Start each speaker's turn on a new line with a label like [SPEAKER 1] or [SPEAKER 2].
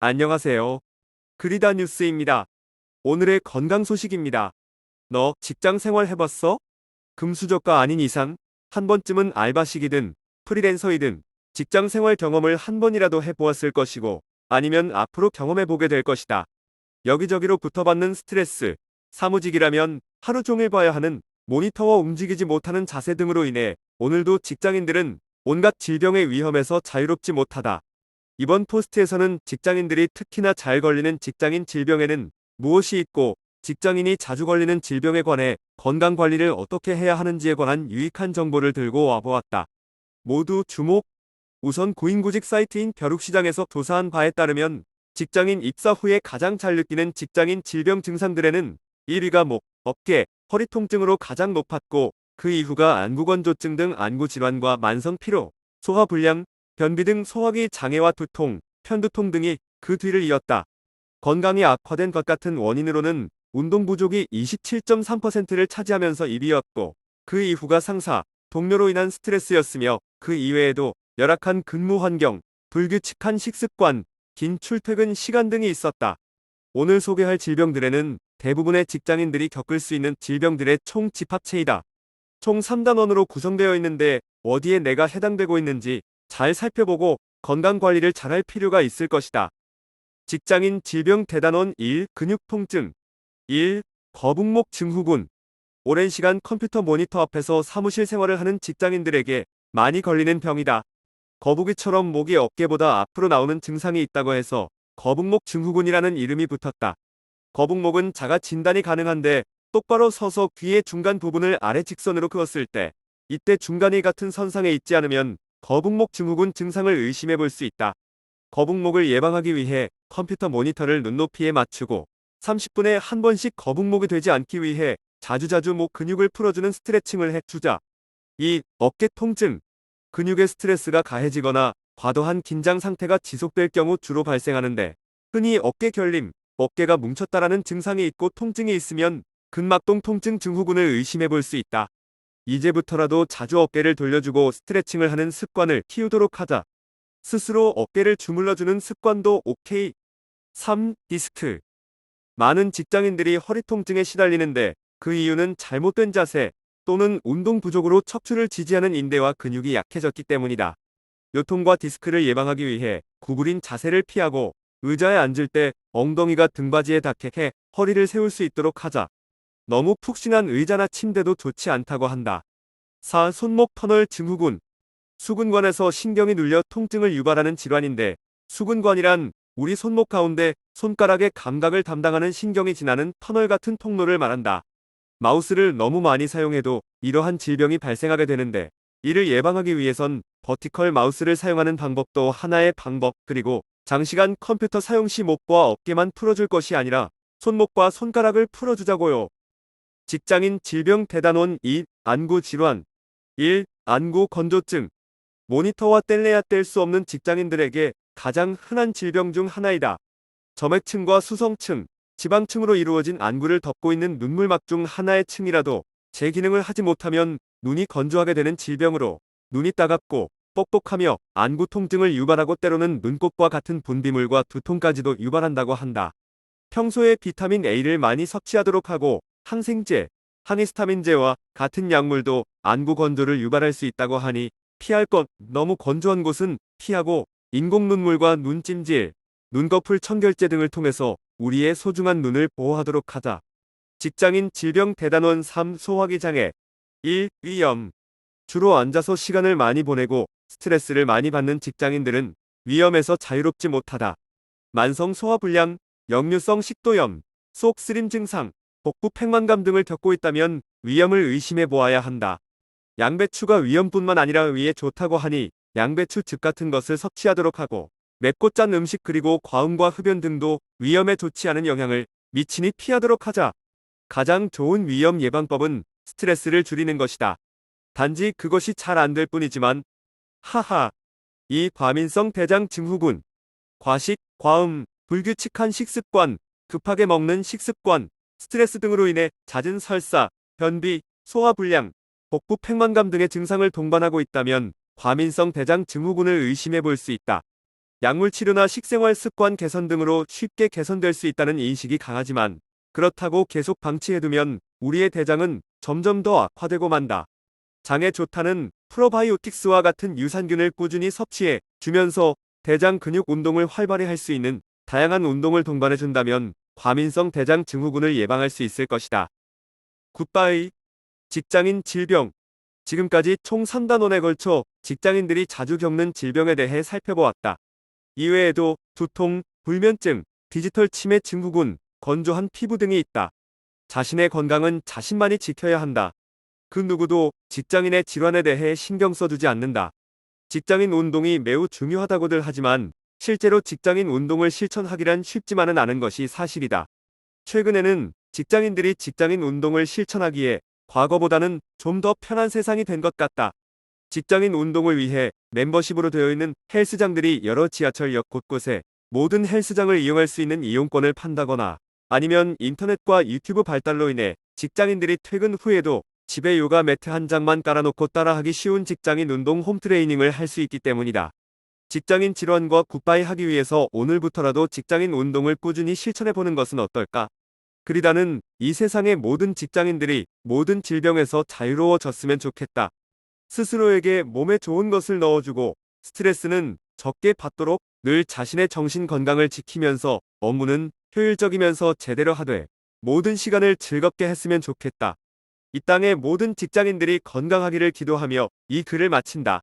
[SPEAKER 1] 안녕하세요. 그리다 뉴스입니다. 오늘의 건강 소식입니다. 너 직장 생활 해봤어? 금수저가 아닌 이상 한 번쯤은 알바식이든 프리랜서이든 직장 생활 경험을 한 번이라도 해보았을 것이고 아니면 앞으로 경험해보게 될 것이다. 여기저기로 붙어받는 스트레스, 사무직이라면 하루 종일 봐야 하는 모니터와 움직이지 못하는 자세 등으로 인해 오늘도 직장인들은 온갖 질병의 위험에서 자유롭지 못하다. 이번 포스트에서는 직장인들이 특히나 잘 걸리는 직장인 질병에는 무엇이 있고 직장인이 자주 걸리는 질병에 관해 건강관리를 어떻게 해야 하는지에 관한 유익한 정보를 들고 와보았다. 모두 주목! 우선 고인구직 사이트인 벼룩시장에서 조사한 바에 따르면 직장인 입사 후에 가장 잘 느끼는 직장인 질병 증상들에는 1위가 목, 어깨, 허리 통증으로 가장 높았고 그 이후가 안구건조증 등 안구질환과 만성피로, 소화불량, 변비 등 소화기 장애와 두통, 편두통 등이 그 뒤를 이었다. 건강이 악화된 것 같은 원인으로는 운동 부족이 27.3%를 차지하면서 1위였고 그 이후가 상사, 동료로 인한 스트레스였으며 그 이외에도 열악한 근무 환경, 불규칙한 식습관, 긴 출퇴근 시간 등이 있었다. 오늘 소개할 질병들에는 대부분의 직장인들이 겪을 수 있는 질병들의 총 집합체이다. 총 3단원으로 구성되어 있는데 어디에 내가 해당되고 있는지 잘 살펴보고 건강관리를 잘할 필요가 있을 것이다. 직장인 질병 대단원 1. 근육 통증 1. 거북목 증후군 오랜 시간 컴퓨터 모니터 앞에서 사무실 생활을 하는 직장인들에게 많이 걸리는 병이다. 거북이처럼 목이 어깨보다 앞으로 나오는 증상이 있다고 해서 거북목 증후군이라는 이름이 붙었다. 거북목은 자가 진단이 가능한데 똑바로 서서 귀의 중간 부분을 아래 직선으로 그었을 때 이때 중간이 같은 선상에 있지 않으면 거북목 증후군 증상을 의심해 볼 수 있다. 거북목을 예방하기 위해 컴퓨터 모니터를 눈높이에 맞추고 30분에 한 번씩 거북목이 되지 않기 위해 자주자주 목 근육을 풀어주는 스트레칭을 해주자. 2. 어깨 통증 근육의 스트레스가 가해지거나 과도한 긴장 상태가 지속될 경우 주로 발생하는데 흔히 어깨 결림, 어깨가 뭉쳤다라는 증상이 있고 통증이 있으면 근막동 통증 증후군을 의심해 볼 수 있다. 이제부터라도 자주 어깨를 돌려주고 스트레칭을 하는 습관을 키우도록 하자. 스스로 어깨를 주물러주는 습관도 오케이. 3. 디스크 많은 직장인들이 허리 통증에 시달리는데 그 이유는 잘못된 자세 또는 운동 부족으로 척추를 지지하는 인대와 근육이 약해졌기 때문이다. 요통과 디스크를 예방하기 위해 구부린 자세를 피하고 의자에 앉을 때 엉덩이가 등받이에 닿게 해 허리를 세울 수 있도록 하자. 너무 푹신한 의자나 침대도 좋지 않다고 한다. 4. 손목 터널 증후군 수근관에서 신경이 눌려 통증을 유발하는 질환인데 수근관이란 우리 손목 가운데 손가락의 감각을 담당하는 신경이 지나는 터널 같은 통로를 말한다. 마우스를 너무 많이 사용해도 이러한 질병이 발생하게 되는데 이를 예방하기 위해선 버티컬 마우스를 사용하는 방법도 하나의 방법 그리고 장시간 컴퓨터 사용 시 목과 어깨만 풀어줄 것이 아니라 손목과 손가락을 풀어주자고요. 직장인 질병 대단원 2. 안구 질환 1. 안구 건조증 모니터와 뗄래야 뗄 수 없는 직장인들에게 가장 흔한 질병 중 하나이다. 점액층과 수성층, 지방층으로 이루어진 안구를 덮고 있는 눈물막 중 하나의 층이라도 제 기능을 하지 못하면 눈이 건조하게 되는 질병으로 눈이 따갑고 뻑뻑하며 안구 통증을 유발하고 때로는 눈곱과 같은 분비물과 두통까지도 유발한다고 한다. 평소에 비타민 A를 많이 섭취하도록 하고 항생제, 항히스타민제와 같은 약물도 안구 건조를 유발할 수 있다고 하니 피할 것 너무 건조한 곳은 피하고 인공 눈물과 눈찜질, 눈꺼풀 청결제 등을 통해서 우리의 소중한 눈을 보호하도록 하자. 직장인 질병 대단원 3. 소화기 장애 1. 위염 주로 앉아서 시간을 많이 보내고 스트레스를 많이 받는 직장인들은 위염에서 자유롭지 못하다. 만성 소화불량, 역류성 식도염, 속쓰림 증상, 복부 팽만감 등을 겪고 있다면 위염을 의심해 보아야 한다. 양배추가 위염뿐만 아니라 위에 좋다고 하니 양배추즙 같은 것을 섭취하도록 하고 맵고 짠 음식 그리고 과음과 흡연 등도 위염에 좋지 않은 영향을 미치니 피하도록 하자. 가장 좋은 위염 예방법은 스트레스를 줄이는 것이다. 단지 그것이 잘 안 될 뿐이지만 하하. 이 과민성 대장 증후군 과식, 과음, 불규칙한 식습관, 급하게 먹는 식습관, 스트레스 등으로 인해 잦은 설사, 변비, 소화불량, 복부 팽만감 등의 증상을 동반하고 있다면 과민성 대장 증후군을 의심해 볼 수 있다. 약물 치료나 식생활 습관 개선 등으로 쉽게 개선될 수 있다는 인식이 강하지만 그렇다고 계속 방치해두면 우리의 대장은 점점 더 악화되고 만다. 장에 좋다는 프로바이오틱스와 같은 유산균을 꾸준히 섭취해 주면서 대장 근육 운동을 활발히 할 수 있는 다양한 운동을 동반해 준다면 과민성 대장 증후군을 예방할 수 있을 것이다. 굿바이. 직장인 질병. 지금까지 총 3단원에 걸쳐 직장인들이 자주 겪는 질병에 대해 살펴보았다. 이외에도 두통, 불면증, 디지털 치매 증후군, 건조한 피부 등이 있다. 자신의 건강은 자신만이 지켜야 한다. 그 누구도 직장인의 질환에 대해 신경 써주지 않는다. 직장인 운동이 매우 중요하다고들 하지만 실제로 직장인 운동을 실천하기란 쉽지만은 않은 것이 사실이다. 최근에는 직장인들이 직장인 운동을 실천하기에 과거보다는 좀 더 편한 세상이 된 것 같다. 직장인 운동을 위해 멤버십으로 되어 있는 헬스장들이 여러 지하철역 곳곳에 모든 헬스장을 이용할 수 있는 이용권을 판다거나 아니면 인터넷과 유튜브 발달로 인해 직장인들이 퇴근 후에도 집에 요가 매트 한 장만 깔아놓고 따라하기 쉬운 직장인 운동 홈트레이닝을 할 수 있기 때문이다. 직장인 질환과 굿바이 하기 위해서 오늘부터라도 직장인 운동을 꾸준히 실천해보는 것은 어떨까? 그리다는 이 세상의 모든 직장인들이 모든 질병에서 자유로워졌으면 좋겠다. 스스로에게 몸에 좋은 것을 넣어주고 스트레스는 적게 받도록 늘 자신의 정신 건강을 지키면서 업무는 효율적이면서 제대로 하되 모든 시간을 즐겁게 했으면 좋겠다. 이 땅의 모든 직장인들이 건강하기를 기도하며 이 글을 마친다.